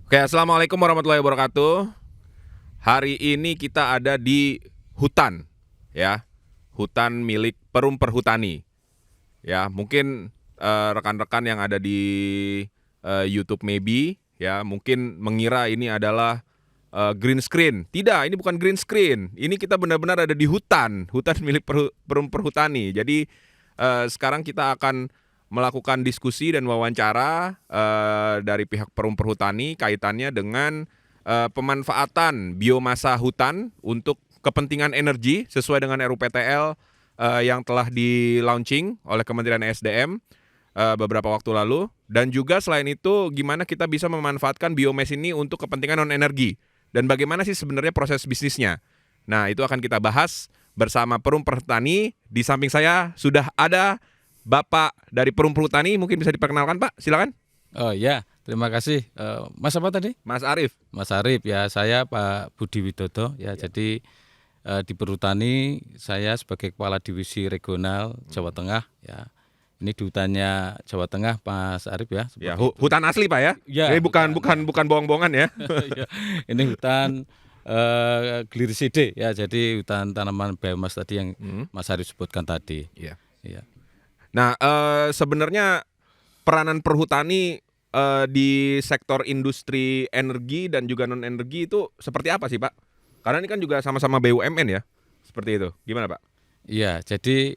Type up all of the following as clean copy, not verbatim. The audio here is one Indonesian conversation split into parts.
Oke, assalamualaikum warahmatullahi wabarakatuh. Hari ini kita ada di hutan, ya, hutan milik Perum Perhutani. Ya, mungkin rekan-rekan yang ada di YouTube maybe, ya, mungkin mengira ini adalah green screen. Tidak, ini bukan green screen. Ini kita benar-benar ada di hutan, hutan milik Perum Perhutani. Jadi sekarang kita akan melakukan diskusi dan wawancara dari pihak Perum Perhutani kaitannya dengan pemanfaatan biomasa hutan untuk kepentingan energi sesuai dengan RUPTL yang telah di-launching oleh Kementerian SDM beberapa waktu lalu. Dan juga selain itu gimana kita bisa memanfaatkan biomass ini untuk kepentingan non-energi. Dan bagaimana sih sebenarnya proses bisnisnya. Nah, itu akan kita bahas bersama Perum Perhutani. Di samping saya sudah ada Bapak dari Perum Perhutani, mungkin bisa diperkenalkan Pak, silakan. Oh ya, terima kasih. Mas apa tadi? Mas Arief. Mas Arif ya, saya Pak Budi Widodo ya. Jadi di Perhutani saya sebagai Kepala Divisi Regional Jawa Tengah ya. Ini di hutannya Jawa Tengah, Mas Arif ya. Ya, hutan asli Pak ya. Ya, Jadi bukan bohong-bohongan ya. Ya, ini hutan Gliriside ya. Jadi hutan tanaman biomas tadi yang Mas Arif sebutkan tadi. Iya. Ya. Nah, sebenarnya peranan perhutani di sektor industri energi dan juga non energi itu seperti apa sih Pak? Karena ini kan juga sama-sama BUMN ya, seperti itu. Gimana Pak? Iya, jadi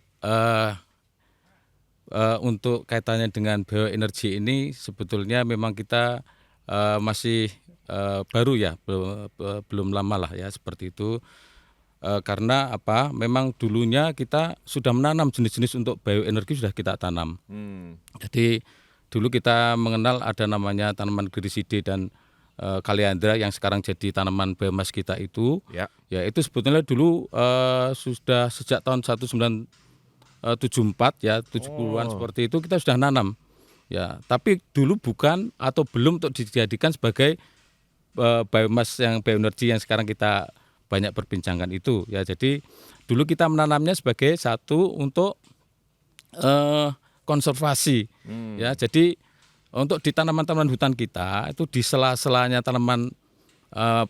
untuk kaitannya dengan bioenergi ini sebetulnya memang kita masih baru ya, belum lama lah ya seperti itu. Karena apa? Memang dulunya kita sudah menanam jenis-jenis untuk bioenergi sudah kita tanam. Jadi dulu kita mengenal ada namanya tanaman Gliriside dan Kaliandra yang sekarang jadi tanaman biomas kita itu. Ya. Ya itu sebetulnya dulu sudah sejak tahun 1974 ya 70-an seperti itu kita sudah nanam. Ya, tapi dulu bukan atau belum untuk dijadikan sebagai biomas yang bioenergi yang sekarang kita banyak perbincangkan itu ya. Jadi dulu kita menanamnya sebagai satu untuk konservasi ya. Jadi untuk di tanaman-tanaman hutan kita itu di sela-selanya tanaman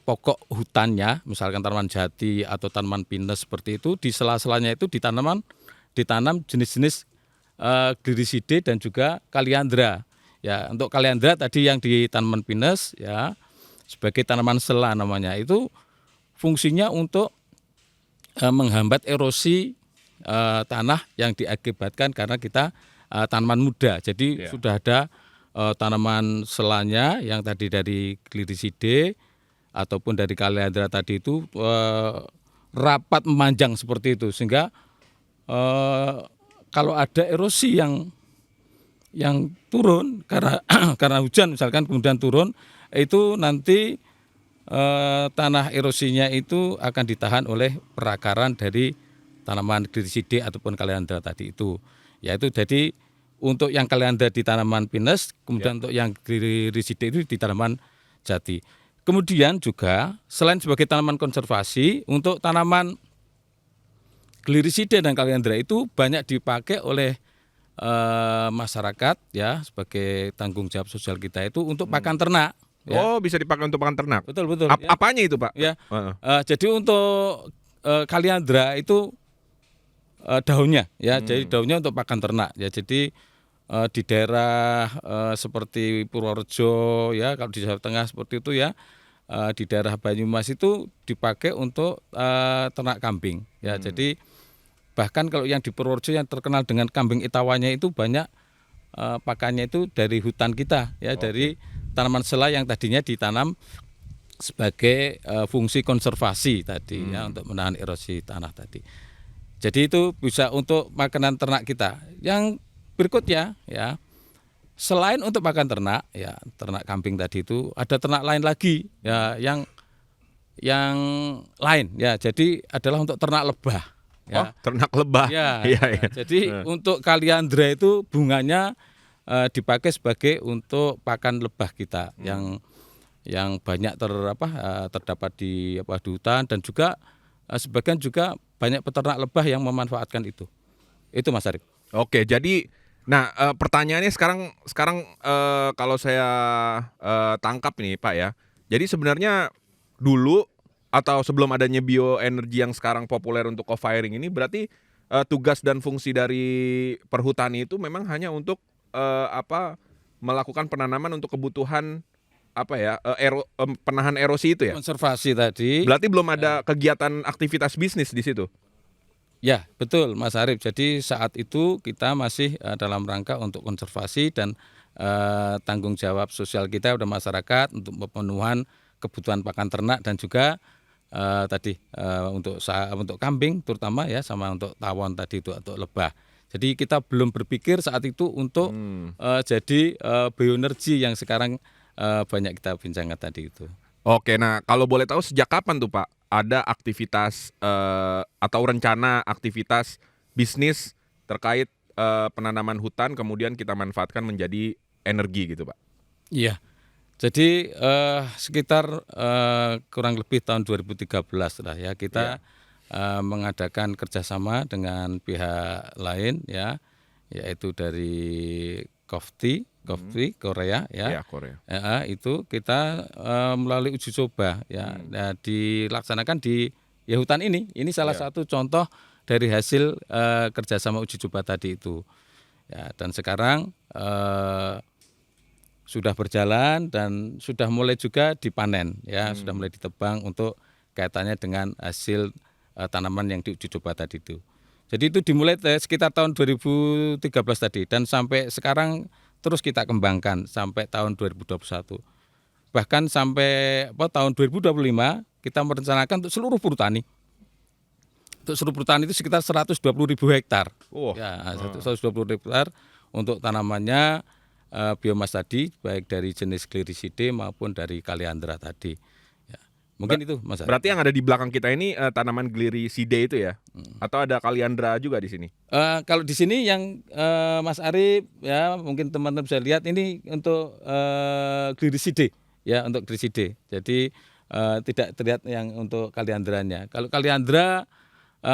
pokok hutannya, misalkan tanaman jati atau tanaman pinus seperti itu, di sela-selanya itu ditanam jenis-jenis Gliriside dan juga Kaliandra. Ya, untuk Kaliandra tadi yang di tanaman pinus ya sebagai tanaman sela namanya, itu fungsinya untuk menghambat erosi tanah yang diakibatkan karena kita tanaman muda. Jadi sudah ada tanaman selanya yang tadi dari Gliriside ataupun dari Kaliandra tadi itu rapat memanjang seperti itu, sehingga kalau ada erosi yang turun karena hujan misalkan kemudian turun, itu nanti tanah erosinya itu akan ditahan oleh perakaran dari tanaman Gliriside ataupun Kaliandra tadi itu. Yaitu jadi untuk yang Kaliandra di tanaman pinus, kemudian untuk yang Gliriside itu di tanaman jati. Kemudian juga selain sebagai tanaman konservasi, untuk tanaman Gliriside dan Kaliandra itu banyak dipakai oleh masyarakat ya sebagai tanggung jawab sosial kita itu untuk pakan ternak. Ya. Oh, bisa dipakai untuk pakan ternak. Betul. Ya. Apanya itu Pak? Ya. Jadi untuk Kaliandra itu daunnya ya. Jadi daunnya untuk pakan ternak ya. Jadi di daerah seperti Purworejo ya, kalau di Jawa Tengah seperti itu ya, di daerah Banyumas itu dipakai untuk ternak kambing ya. Jadi bahkan kalau yang di Purworejo yang terkenal dengan kambing Itawanya itu banyak pakannya itu dari hutan kita ya. Dari tanaman sela yang tadinya ditanam sebagai fungsi konservasi tadi ya, untuk menahan erosi tanah tadi. Jadi itu bisa untuk makanan ternak kita. Yang berikutnya ya, selain untuk pakan ternak ya, ternak kambing tadi itu ada ternak lain lagi ya, yang lain ya. Jadi adalah untuk ternak lebah ya. Oh, ternak lebah. Ya, Ya. Jadi untuk Kaliandra itu bunganya dipakai sebagai untuk pakan lebah kita yang banyak terdapat di hutan, dan juga sebagian juga banyak peternak lebah yang memanfaatkan itu. Itu Mas Arif. Oke, jadi Nah, pertanyaannya sekarang kalau saya tangkap nih Pak ya. Jadi sebenarnya dulu atau sebelum adanya bioenergi yang sekarang populer untuk co-firing ini berarti tugas dan fungsi dari perhutani itu memang hanya untuk melakukan penanaman untuk kebutuhan penahan erosi itu ya. Konservasi tadi. Berarti belum ada kegiatan aktivitas bisnis di situ. Ya, betul Mas Arif. Jadi saat itu kita masih dalam rangka untuk konservasi dan tanggung jawab sosial kita udah masyarakat untuk pemenuhan kebutuhan pakan ternak dan juga untuk kambing terutama ya, sama untuk tawon tadi itu untuk lebah. Jadi kita belum berpikir saat itu untuk jadi bioenergi yang sekarang banyak kita bincangkan tadi itu. Oke, nah kalau boleh tahu sejak kapan tuh Pak ada aktivitas atau rencana aktivitas bisnis terkait penanaman hutan kemudian kita manfaatkan menjadi energi gitu Pak? Iya. Jadi sekitar kurang lebih tahun 2013 lah ya kita mengadakan kerjasama dengan pihak lain ya, yaitu dari COFTI Korea ya. Iya, Korea. Itu kita melalui uji coba ya, nah, dilaksanakan di hutan ini. Ini salah satu contoh dari hasil kerjasama uji coba tadi itu. Ya, dan sekarang sudah berjalan dan sudah mulai juga dipanen ya, sudah mulai ditebang untuk kaitannya dengan hasil tanaman yang diuji coba tadi itu. Jadi itu dimulai sekitar tahun 2013 tadi dan sampai sekarang terus kita kembangkan sampai tahun 2021. Bahkan sampai tahun 2025 kita merencanakan untuk seluruh perhutani. Untuk seluruh perhutani itu sekitar 120.000 hektar. Ya, 120.000 hektar untuk tanamannya biomas tadi, baik dari jenis Gliricidae maupun dari Kaliandra tadi. Ya, mungkin itu Mas. Berarti yang ada di belakang kita ini tanaman Gliricidae itu ya? Atau ada Kaliandra juga di sini? Kalau di sini yang Mas Arif ya, mungkin teman-teman bisa lihat ini untuk Gliricidae ya, untuk Gliricidae. Jadi tidak terlihat yang untuk Kaliandranya. Kalau Kaliandra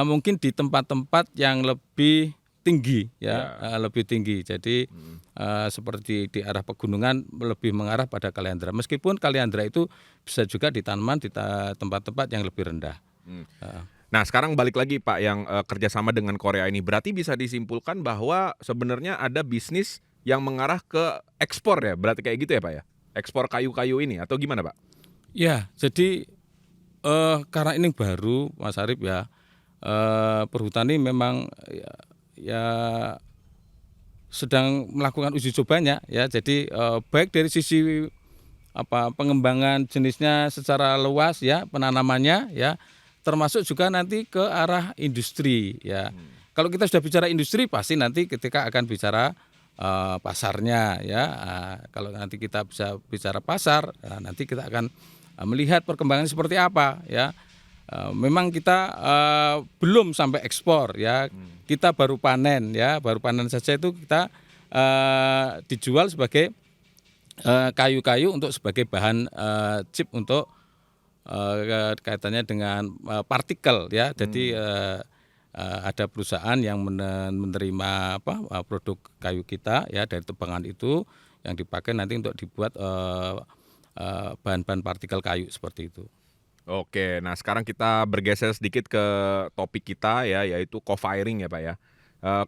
mungkin di tempat-tempat yang lebih tinggi ya, lebih tinggi. Jadi seperti di arah pegunungan lebih mengarah pada Kaliandra. Meskipun Kaliandra itu bisa juga ditanaman di tempat-tempat yang lebih rendah. Nah sekarang balik lagi Pak yang kerjasama dengan Korea ini, berarti bisa disimpulkan bahwa sebenarnya ada bisnis yang mengarah ke ekspor ya, berarti kayak gitu ya Pak ya? Ekspor kayu-kayu ini atau gimana Pak? Ya, jadi karena ini baru Mas Arif ya, perhutani memang ya sedang melakukan uji cobanya ya. Jadi baik dari sisi pengembangan jenisnya secara luas ya, penanamannya ya, termasuk juga nanti ke arah industri ya. Kalau kita sudah bicara industri pasti nanti ketika akan bicara pasarnya ya. Kalau nanti kita bisa bicara pasar, nanti kita akan melihat perkembangan seperti apa ya. Memang kita belum sampai ekspor ya, kita baru panen ya, baru panen saja itu kita dijual sebagai kayu-kayu untuk sebagai bahan chip untuk kaitannya dengan partikel ya. Jadi ada perusahaan yang menerima produk kayu kita ya dari tebangan itu yang dipakai nanti untuk dibuat bahan-bahan partikel kayu seperti itu. Oke, nah sekarang kita bergeser sedikit ke topik kita ya, yaitu co-firing ya Pak ya.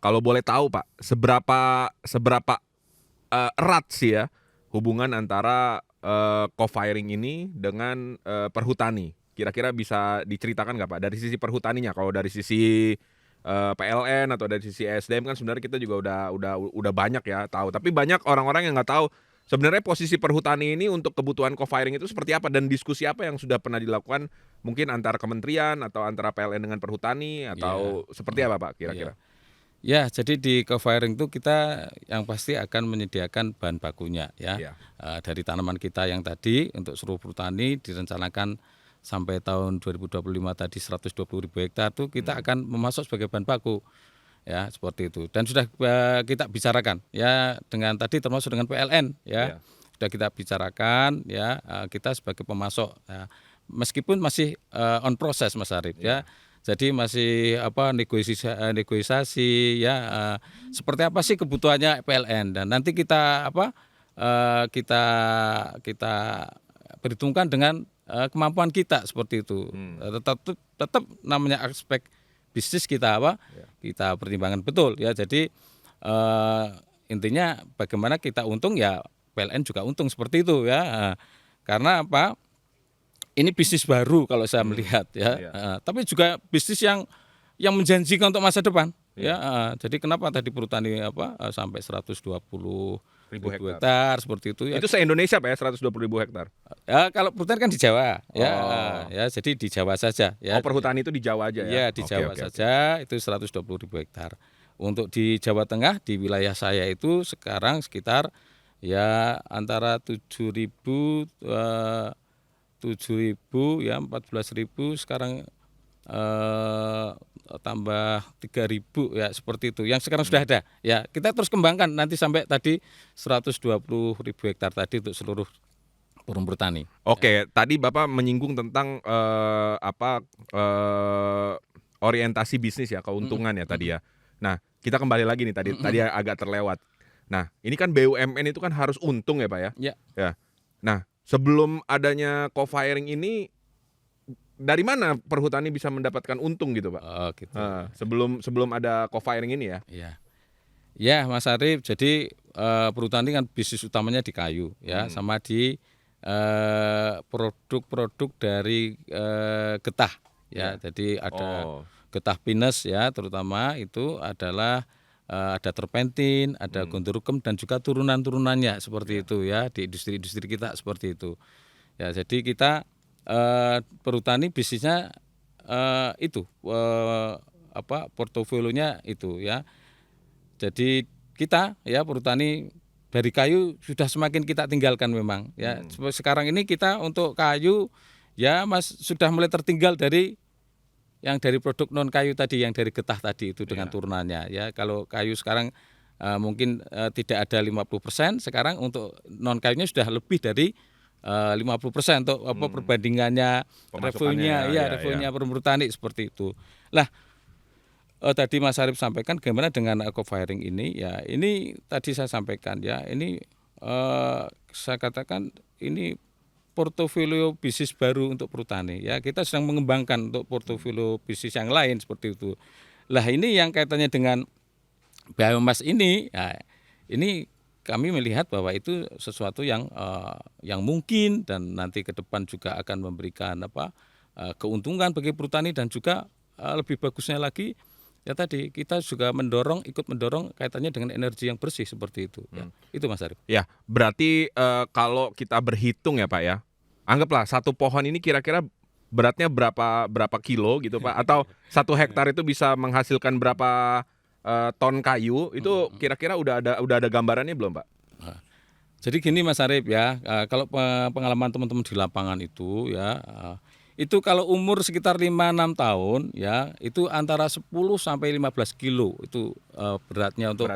Kalau boleh tahu Pak, seberapa erat sih ya hubungan antara co-firing ini dengan perhutani? Kira-kira bisa diceritakan nggak Pak dari sisi perhutaninya? Kalau dari sisi PLN atau dari sisi ESDM kan sebenarnya kita juga udah banyak ya tahu. Tapi banyak orang-orang yang nggak tahu sebenarnya posisi perhutani ini untuk kebutuhan co-firing itu seperti apa dan diskusi apa yang sudah pernah dilakukan mungkin antara kementerian atau antara PLN dengan perhutani atau seperti apa Pak kira-kira? Ya, jadi di co-firing itu kita yang pasti akan menyediakan bahan bakunya ya. Dari tanaman kita yang tadi untuk seluruh perhutani direncanakan sampai tahun 2025 tadi 120.000 hektar itu kita akan memasok sebagai bahan baku. Ya, seperti itu. Dan sudah kita bicarakan ya dengan tadi termasuk dengan PLN ya. Sudah kita bicarakan ya, kita sebagai pemasok ya. Meskipun masih on proses Mas Arif ya. Jadi masih negosiasi ya seperti apa sih kebutuhannya PLN dan nanti kita kita kita perhitungkan dengan kemampuan kita seperti itu. Tetap namanya aspek bisnis kita kita pertimbangkan betul ya. Jadi intinya bagaimana kita untung ya PLN juga untung seperti itu ya. Karena ini bisnis baru kalau saya melihat ya. Tapi juga bisnis yang menjanjikan untuk masa depan ya. Jadi kenapa tadi perhutani sampai 120.000 hektar seperti itu ya. Itu se-Indonesia Pak ya 120.000 hektar. Ya kalau perhutani kan di Jawa ya jadi di Jawa saja ya. Perhutani itu di Jawa aja ya. Iya di Jawa saja itu 120.000 hektar. Untuk di Jawa Tengah di wilayah saya itu sekarang sekitar ya antara 7.000 ya 14.000 sekarang tambah 3.000 ya seperti itu yang sekarang sudah ada ya kita terus kembangkan nanti sampai tadi 120.000 hektar tadi untuk seluruh perhutani. Oke, tadi Bapak menyinggung tentang orientasi bisnis ya, keuntungan ya tadi ya. Nah, kita kembali lagi nih tadi agak terlewat. Nah, ini kan BUMN itu kan harus untung ya Pak ya? Ya. Nah, sebelum adanya co-firing ini dari mana perhutani bisa mendapatkan untung gitu Pak? Gitu. Sebelum ada co-firing ini ya? Iya. Ya Mas Arif, jadi perhutani kan bisnis utamanya di kayu ya, sama di produk-produk dari getah ya. Jadi ada getah pinus ya, terutama itu adalah ada terpentin, ada gondorukem dan juga turunan-turunannya seperti itu ya di industri-industri kita seperti itu. Ya, jadi kita perhutani bisnisnya itu portofolionya itu ya. Jadi kita ya perhutani dari kayu sudah semakin kita tinggalkan memang ya. Sekarang ini kita untuk kayu ya Mas sudah mulai tertinggal dari yang dari produk non kayu tadi yang dari getah tadi itu dengan turunannya ya. Kalau kayu sekarang mungkin tidak ada 50%, sekarang untuk non kayunya sudah lebih dari 50% untuk perbandingannya revenue-nya perhutani seperti itu. Lah tadi Mas Arif sampaikan bagaimana dengan co-firing ini ya, ini tadi saya sampaikan ya, ini saya katakan ini portofolio bisnis baru untuk perhutani ya, kita sedang mengembangkan untuk portofolio bisnis yang lain seperti itu. Lah ini yang kaitannya dengan biomas ini ya, ini kami melihat bahwa itu sesuatu yang mungkin dan nanti ke depan juga akan memberikan keuntungan bagi perhutani dan juga lebih bagusnya lagi ya tadi kita juga ikut mendorong kaitannya dengan energi yang bersih seperti itu ya. Itu Mas Arif. Ya, berarti kalau kita berhitung ya Pak ya, anggaplah satu pohon ini kira-kira beratnya berapa kilo gitu Pak, atau 1 hektar itu bisa menghasilkan berapa ton kayu, itu kira-kira udah ada gambarannya belum Pak? Jadi gini Mas Arif ya, kalau pengalaman teman-teman di lapangan itu ya, itu kalau umur sekitar 5-6 tahun ya, itu antara 10 sampai 15 kilo itu beratnya untuk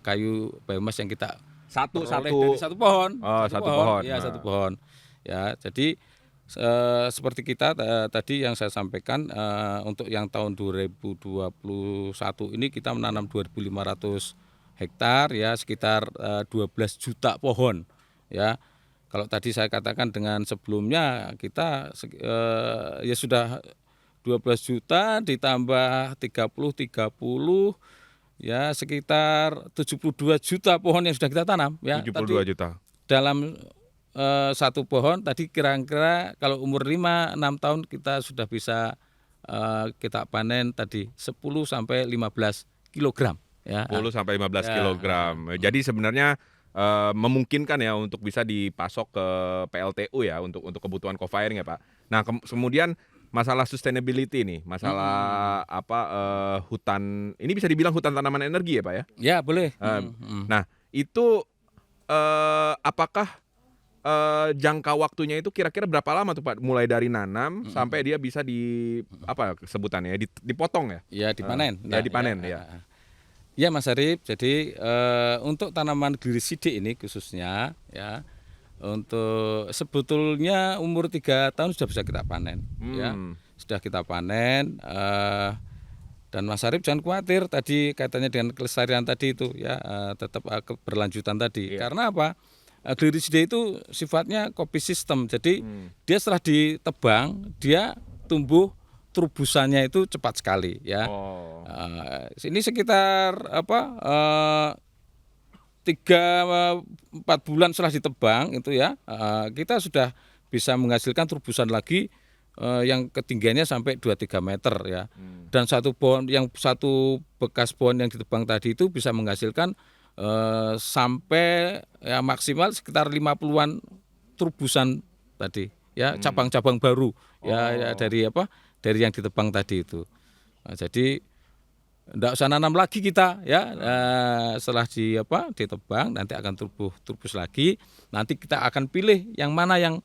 kayu biomas yang kita peroleh dari satu pohon. Satu pohon. Ya, satu pohon. Ya, jadi seperti kita tadi yang saya sampaikan untuk yang tahun 2021 ini kita menanam 2.500 hektar ya, sekitar 12 juta pohon ya. Kalau tadi saya katakan dengan sebelumnya kita ya sudah 12 juta ditambah 30 ya sekitar 72 juta pohon yang sudah kita tanam ya. 72 juta. Dalam satu pohon tadi kira-kira kalau umur 5-6 tahun kita sudah bisa kita panen tadi 10 sampai 15 kilogram ya. 10 sampai 15 kilogram. Jadi sebenarnya memungkinkan ya untuk bisa dipasok ke PLTU ya untuk kebutuhan co-firing ya Pak. Nah kemudian masalah sustainability nih, masalah hutan, ini bisa dibilang hutan tanaman energi ya Pak ya? Ya boleh. Nah itu apakah jangka waktunya itu kira-kira berapa lama tuh Pak? Mulai dari nanam sampai dia bisa sebutannya dipotong ya? Ya dipanen. Dipanen ya. Ya Mas Arif, jadi untuk tanaman glisida ini khususnya ya, untuk sebetulnya umur 3 tahun sudah bisa kita panen ya. sudah kita panen. Dan Mas Arif jangan khawatir tadi kaitannya dengan kelestarian tadi itu ya, tetap keberlanjutan tadi. Karena apa? Gliricidae itu sifatnya copy system. Jadi dia setelah ditebang, dia tumbuh turbusannya itu cepat sekali ya. Ini sekitar 3-4 bulan setelah ditebang itu ya, kita sudah bisa menghasilkan turbusan lagi yang ketinggiannya sampai 2-3 meter ya. Dan satu bekas pohon yang ditebang tadi itu bisa menghasilkan sampai ya maksimal sekitar 50-an turbusan tadi ya, cabang-cabang baru ya dari yang ditebang tadi itu. Nah, jadi enggak usah nanam lagi kita ya, setelah ditebang nanti akan turbus lagi. Nanti kita akan pilih yang mana yang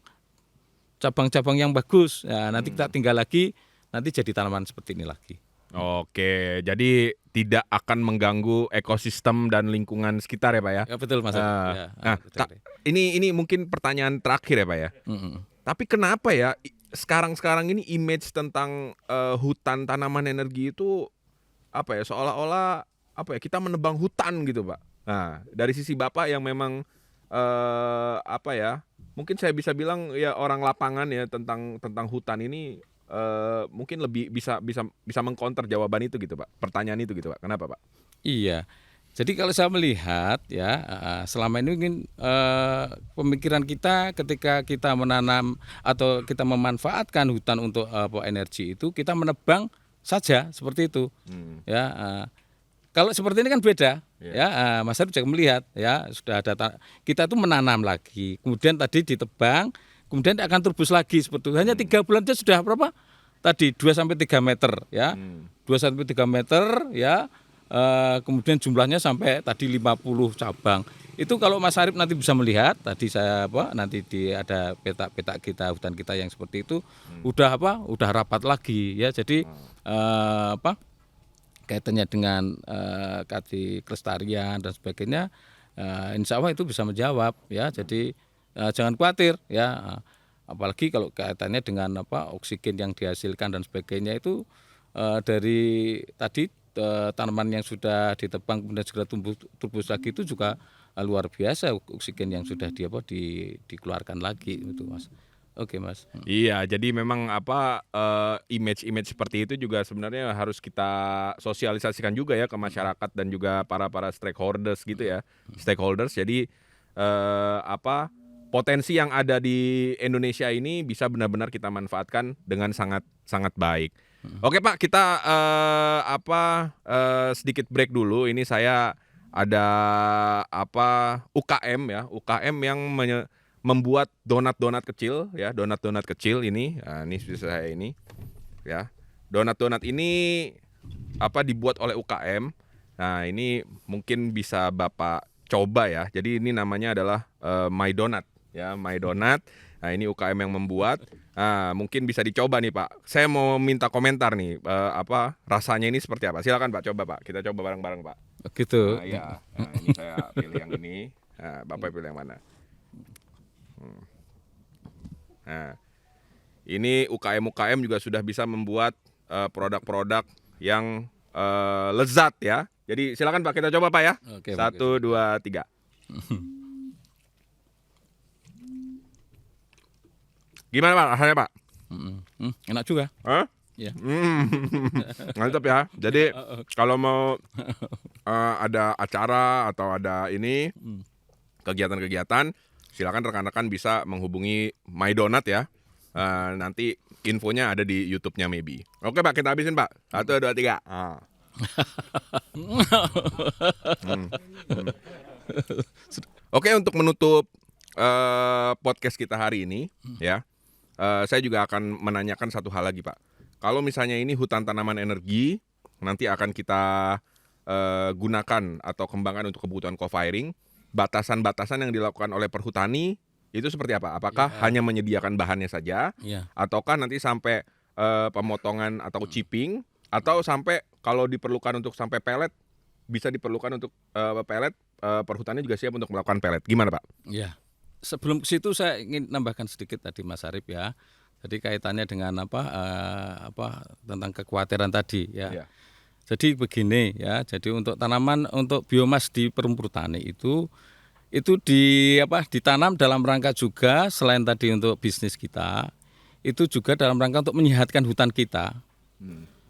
cabang-cabang yang bagus. Ya, nanti kita tinggal lagi, nanti jadi tanaman seperti ini lagi. Oke, jadi tidak akan mengganggu ekosistem dan lingkungan sekitar ya Pak ya? Ya betul Mas. Ini mungkin pertanyaan terakhir ya Pak ya. Tapi kenapa ya sekarang ini image tentang hutan tanaman energi itu seolah-olah kita menebang hutan gitu Pak. Nah, dari sisi Bapak yang memang mungkin saya bisa bilang ya orang lapangan ya tentang hutan ini, mungkin lebih bisa mengcounter jawaban itu gitu Pak. Pertanyaan itu gitu Pak. Kenapa Pak? Iya. Jadi kalau saya melihat ya, selama ini mungkin pemikiran kita ketika kita menanam atau kita memanfaatkan hutan untuk energi itu, kita menebang saja seperti itu. Ya, kalau seperti ini kan beda. Ya, Mas Arif juga melihat ya, sudah ada kita itu menanam lagi, kemudian tadi ditebang, kemudian akan turbus lagi seperti itu. Hanya 3 bulan saja sudah berapa? Tadi 2-3 meter ya. 2-3 meter ya. Kemudian jumlahnya sampai tadi 50 cabang. Itu kalau Mas Arif nanti bisa melihat, tadi saya nanti ada peta-peta kita, hutan kita yang seperti itu udah rapat lagi ya. Jadi kaitannya dengan kelestarian dan sebagainya, insya Allah itu bisa menjawab ya. Jadi jangan khawatir ya, apalagi kalau kaitannya dengan oksigen yang dihasilkan dan sebagainya itu dari tadi tanaman yang sudah ditebang kemudian segera turbus lagi itu juga luar biasa oksigen yang sudah dikeluarkan lagi itu Mas. Oke Mas. Iya, jadi memang image seperti itu juga sebenarnya harus kita sosialisasikan juga ya ke masyarakat dan juga para stakeholders gitu ya. Jadi potensi yang ada di Indonesia ini bisa benar-benar kita manfaatkan dengan sangat sangat baik. Oke Pak, kita sedikit break dulu. Ini saya ada UKM ya, UKM yang membuat donat kecil ya, donat kecil ini. Nah, ini saya ini ya. Donat ini dibuat oleh UKM. Nah, ini mungkin bisa Bapak coba ya. Jadi ini namanya adalah My Donat ya, My Donat. Nah, ini UKM yang membuat. Nah, mungkin bisa dicoba nih Pak. Saya mau minta komentar nih, rasanya ini seperti apa? Silakan Pak, coba Pak. Kita coba bareng-bareng Pak. Gitu. Nah, ya. Nah, ini saya pilih yang ini. Nah, Bapak pilih yang mana? Nah, ini UKM juga sudah bisa membuat produk-produk yang lezat ya. Jadi silakan Pak, kita coba Pak ya. Oke, 1, 2, 3. Gimana Pak rasanya Pak? Enak juga. Hah? Ya. Mantap ya. Jadi kalau mau ada acara atau ada ini kegiatan-kegiatan, silakan rekan-rekan bisa menghubungi My Donat ya. Nanti infonya ada di YouTube-nya maybe. Oke Pak, kita habisin Pak. 1, 2, 3. Oke, untuk menutup podcast kita hari ini ya, saya juga akan menanyakan satu hal lagi Pak. Kalau misalnya ini hutan tanaman energi nanti akan kita gunakan atau kembangkan untuk kebutuhan co-firing, batasan-batasan yang dilakukan oleh perhutani itu seperti apa? Apakah hanya menyediakan bahannya saja, ataukah nanti sampai pemotongan atau chipping, atau sampai kalau diperlukan untuk sampai pelet, bisa diperlukan untuk pelet, perhutani juga siap untuk melakukan pelet. Gimana Pak? Ya. Sebelum ke situ saya ingin nambahkan sedikit tadi Mas Arif ya. Jadi kaitannya dengan tentang kekhawatiran tadi ya. Iya. Jadi begini ya. Jadi untuk tanaman untuk biomas di perumur tani itu ditanam dalam rangka juga selain tadi untuk bisnis kita, itu juga dalam rangka untuk menyehatkan hutan kita.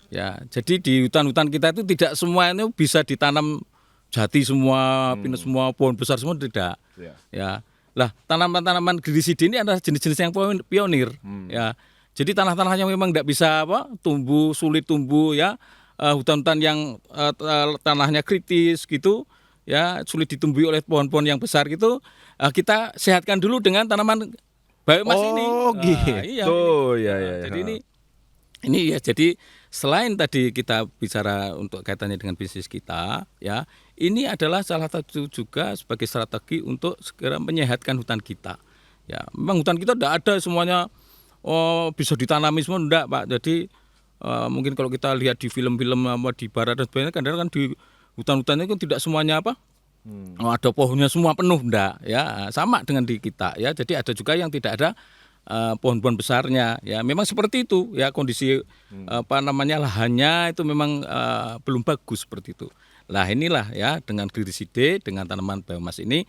Ya, jadi di hutan-hutan kita itu tidak semuanya bisa ditanam jati semua, pinus semua, pohon besar semua tidak. Iya. Ya. Lah, tanaman-tanaman glisida ini adalah jenis-jenis yang pionir ya. Jadi tanah-tanah yang memang tidak bisa sulit tumbuh ya. Hutan-hutan yang tanahnya kritis gitu ya, sulit ditumbuhi oleh pohon-pohon yang besar gitu, kita sehatkan dulu dengan tanaman biomas ini. Oh gitu. Iya. Ya. Jadi ini ya, jadi selain tadi kita bicara untuk kaitannya dengan bisnis kita ya, ini adalah salah satu juga sebagai strategi untuk segera menyehatkan hutan kita. Ya, memang hutan kita tidak ada semuanya bisa ditanami semua, enggak Pak. Jadi mungkin kalau kita lihat di film-film di barat dan sebagainya, kadang kan di hutan-hutannya kan tidak semuanya ada pohonnya semua penuh, enggak ya. Sama dengan di kita ya. Jadi ada juga yang tidak ada pohon-pohon besarnya ya, memang seperti itu ya kondisi lahannya itu memang belum bagus seperti itu. Lah inilah ya, dengan glisida, dengan tanaman biomas ini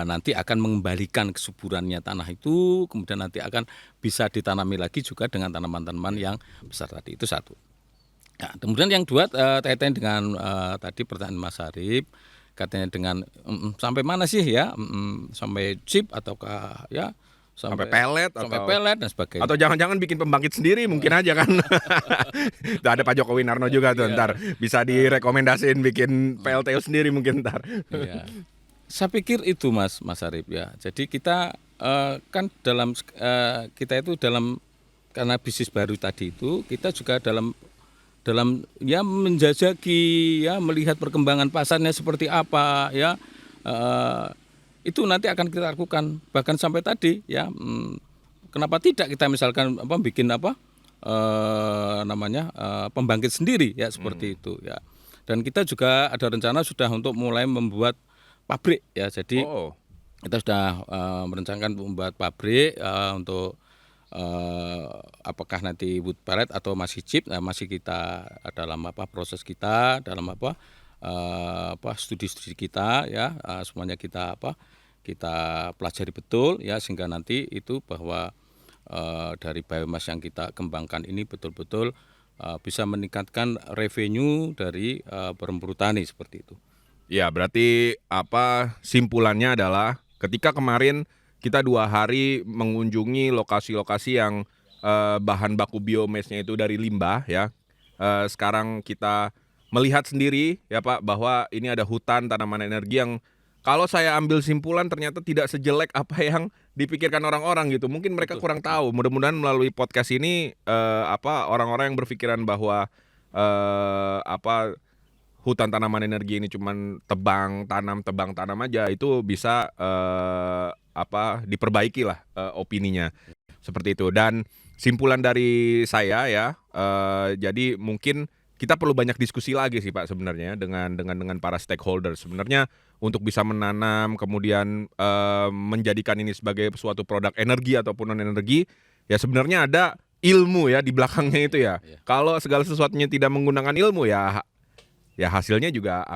nanti akan mengembalikan kesuburannya tanah itu, kemudian nanti akan bisa ditanami lagi juga dengan tanaman-tanaman yang besar tadi. Itu satu. Ya, kemudian yang dua kaitannya dengan tadi pertanyaan Mas Arif, katanya dengan sampai mana sih ya, sampai chip ataukah ya Sampai pelet dan sebagainya. Atau jangan-jangan bikin pembangkit sendiri mungkin aja kan. Tuh ada Pak Joko Winarno juga tuh, ntar bisa direkomendasiin bikin PLTU sendiri mungkin ntar. Iya. Saya pikir itu Mas Arif ya. Jadi kita kan kita itu dalam, karena bisnis baru tadi itu kita juga dalam ya menjajaki ya, melihat perkembangan pasarnya seperti apa ya. Itu nanti akan kita lakukan, bahkan sampai tadi ya, kenapa tidak kita misalkan bikin pembangkit sendiri ya, seperti itu ya. Dan kita juga ada rencana sudah untuk mulai membuat pabrik ya. Jadi kita sudah merencanakan membuat pabrik untuk apakah nanti wood pellet atau masih chip, masih kita dalam proses kita dalam studi-studi kita ya, semuanya kita pelajari betul ya, sehingga nanti itu bahwa dari biomas yang kita kembangkan ini betul-betul bisa meningkatkan revenue dari perumur tani seperti itu. Ya, berarti simpulannya adalah ketika kemarin kita 2 hari mengunjungi lokasi-lokasi yang bahan baku biomasnya itu dari limbah ya. Sekarang kita melihat sendiri ya Pak, bahwa ini ada hutan tanaman energi yang kalau saya ambil simpulan ternyata tidak sejelek apa yang dipikirkan orang-orang gitu. Mungkin mereka kurang tahu. Mudah-mudahan melalui podcast ini orang-orang yang berpikiran bahwa hutan tanaman energi ini cuman tebang tanam aja, itu bisa diperbaiki lah opininya. Seperti itu. Dan simpulan dari saya ya, jadi mungkin kita perlu banyak diskusi lagi sih Pak sebenarnya dengan para stakeholder. Sebenarnya untuk bisa menanam kemudian menjadikan ini sebagai suatu produk energi ataupun non energi, ya sebenarnya ada ilmu ya di belakangnya itu ya. Kalau segala sesuatunya tidak menggunakan ilmu ya hasilnya juga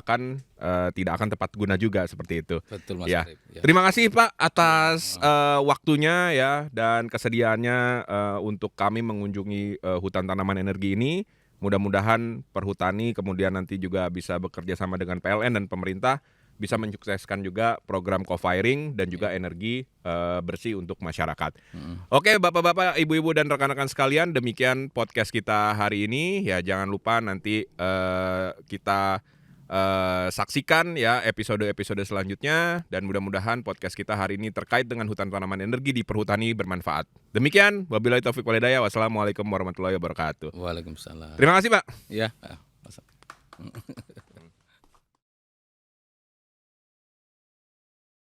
tidak akan tepat guna juga, seperti itu. Betul Mas ya. Arif. Ya. Terima kasih Pak atas waktunya ya dan kesediaannya untuk kami mengunjungi hutan tanaman energi ini. Mudah-mudahan Perhutani kemudian nanti juga bisa bekerja sama dengan PLN dan pemerintah, bisa mensukseskan juga program co-firing dan juga energi bersih untuk masyarakat. Oke Bapak-bapak, Ibu-ibu dan rekan-rekan sekalian, demikian podcast kita hari ini. Ya jangan lupa nanti kita saksikan ya episode-episode selanjutnya, dan mudah-mudahan podcast kita hari ini terkait dengan hutan tanaman energi di Perhutani bermanfaat. Demikian, wabillahi taufiq wal hidayah. Wassalamualaikum warahmatullahi wabarakatuh. Waalaikumsalam. Terima kasih Pak. Ya.